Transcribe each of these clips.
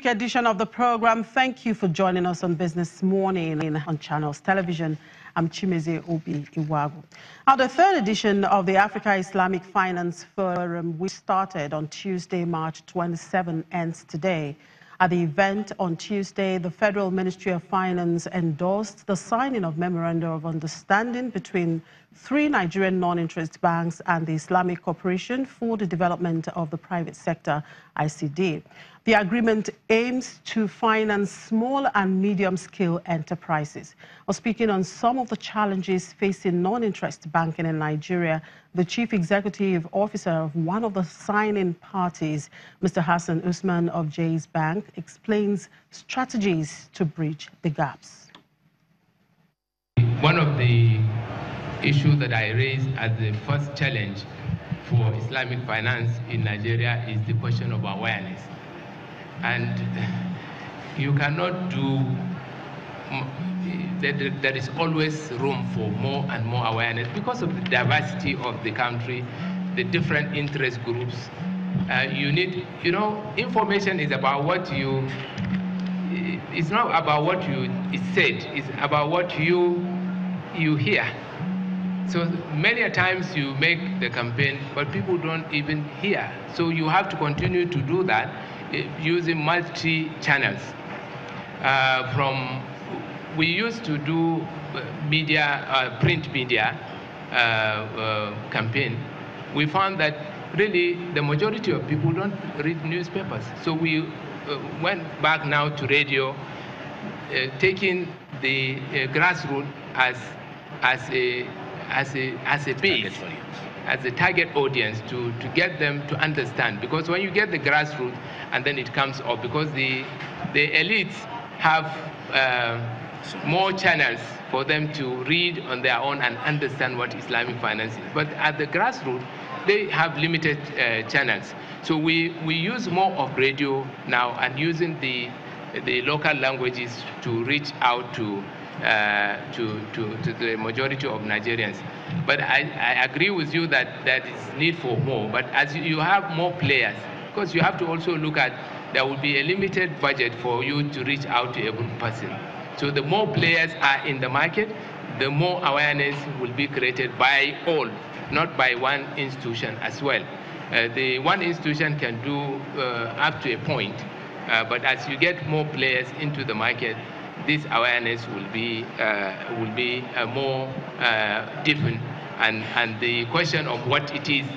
edition of the program. Thank you for joining us on Business Morning on Channels Television. I'm Chimeze Obi Iwagu. Now, the third edition of the Africa Islamic Finance Forum, which started on Tuesday, March 27, ends today. At the event on Tuesday, the Federal Ministry of Finance endorsed the signing of Memorandum of Understanding between 3 Nigerian non-interest banks and the Islamic Corporation for the Development of the Private Sector, ICD. The agreement aims to finance small and medium-scale enterprises. While speaking on some of the challenges facing non-interest banking in Nigeria, the Chief Executive Officer of one of the signing parties, Mr. Hassan Usman of Jaiz Bank, explains strategies to bridge the gaps. One of the issues that I raised as the first challenge for Islamic finance in Nigeria is the question of awareness. And you cannot do, there is always room for more and more awareness because of the diversity of the country, the different interest groups. You need, information is about what you, it's not about what you said, it's about what you hear. So many times you make the campaign, but people don't even hear. So you have to continue to do that using multi-channels. We used to do media, print media campaign. We found that really the majority of people don't read newspapers. So we went back now to radio, taking the grassroots as a base, as a target audience to get them to understand. Because when you get the grassroots and then it comes up, because the elites have more channels for them to read on their own and understand what Islamic finance is. But at the grassroots, they have limited channels. So we use more of radio now and using the local languages to reach out to the majority of Nigerians. But I agree with you that there is need for more. But as you have more players, because you have to also look at, there will be a limited budget for you to reach out to every person. So the more players are in the market, the more awareness will be created by all, not by one institution as well. The one institution can do up to a point, but as you get more players into the market, this awareness will be more different, and the question of what it is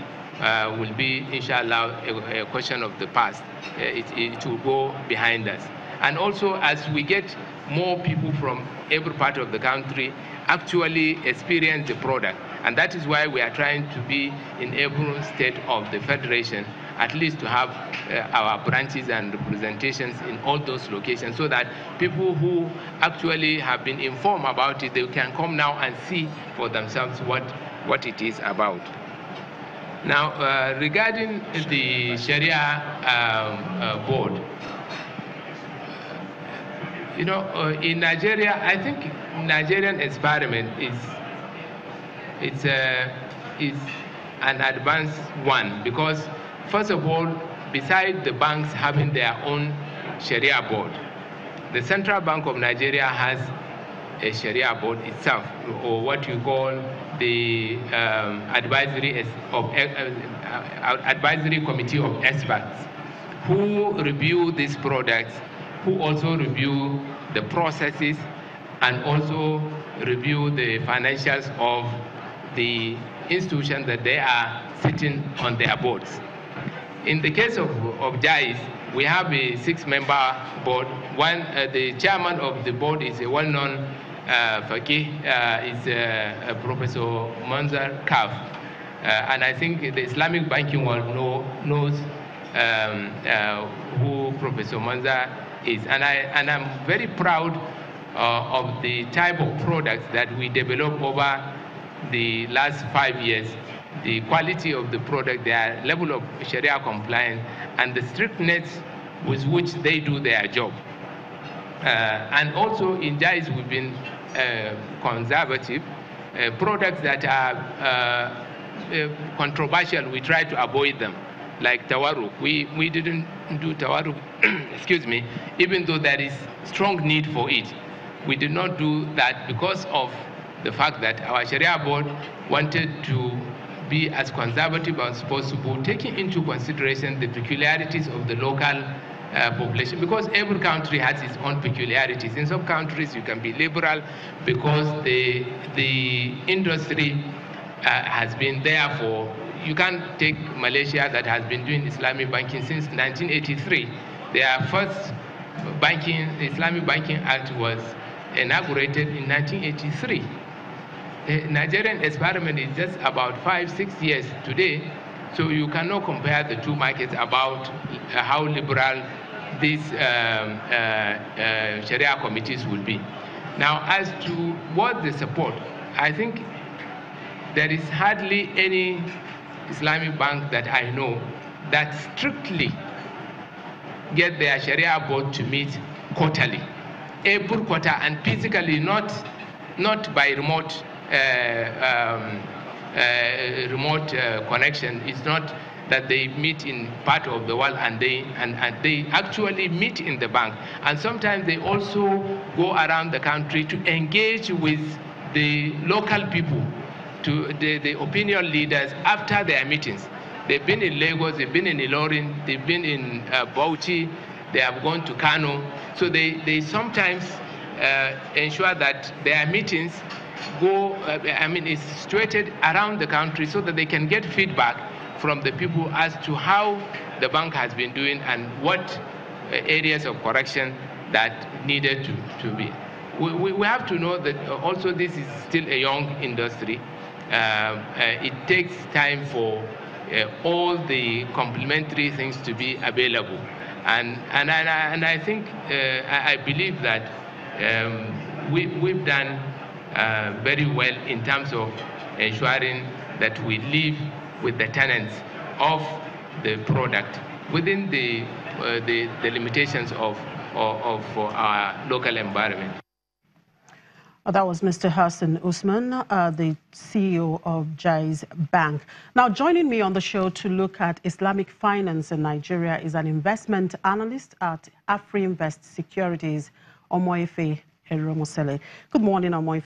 will be, inshallah, a question of the past. It will go behind us. And also, as we get more people from every part of the country actually experience the product, and that is why we are trying to be in every state of the Federation, at least to have our branches and representations in all those locations, so that people who actually have been informed about it, they can come now and see for themselves what it is about. Now, regarding the Sharia board, in Nigeria, I think Nigerian experiment is an advanced one, because first of all, besides the banks having their own Sharia board, the Central Bank of Nigeria has a Sharia board itself, or what you call the advisory committee of experts, who review these products, who also review the processes and also review the financials of the institutions that they are sitting on their boards. In the case of Jaiz, we have a 6-member board. The chairman of the board is a well-known faqih, is Professor Manzar Kaf. And I think the Islamic banking world knows who Professor Manzar is. And I'm very proud of the type of products that we developed over the last 5 years, the quality of the product, their level of Sharia compliance, and the strictness with which they do their job. And also in Jaiz, we've been conservative. Products that are controversial, we try to avoid them, like tawarruk. We didn't do tawarruk excuse me, even though there is strong need for it. We did not do that because of the fact that our Sharia board wanted to be as conservative as possible, taking into consideration the peculiarities of the local population, because every country has its own peculiarities. In some countries you can be liberal because the industry has been there for, you can't take Malaysia that has been doing Islamic banking since 1983. Their first Islamic Banking Act was inaugurated in 1983. The Nigerian experiment is just about 5-6 years today, so you cannot compare the two markets about how liberal these Sharia committees will be. Now, as to what they support, I think there is hardly any Islamic bank that I know that strictly get their Sharia board to meet quarterly, every quarter, and physically, not by remote connection. It's not that they meet in part of the world and they actually meet in the bank. And sometimes they also go around the country to engage with the local people, to the opinion leaders after their meetings. They've been in Lagos, they've been in Ilorin, they've been in Bauchi, they have gone to Kano. So they sometimes ensure that their meetings go, it's situated around the country so that they can get feedback from the people as to how the bank has been doing and what areas of correction that needed to be. We have to know that also this is still a young industry. It takes time for all the complementary things to be available. And I think, I believe that we've done very well in terms of ensuring that we live with the tenants of the product within the limitations of our local environment. That was Mr. Hassan Usman, the CEO of Jaiz Bank. Now, joining me on the show to look at Islamic finance in Nigeria is an investment analyst at AfriInvest Securities, Omoefe Eromosele. Good morning, Omoefe.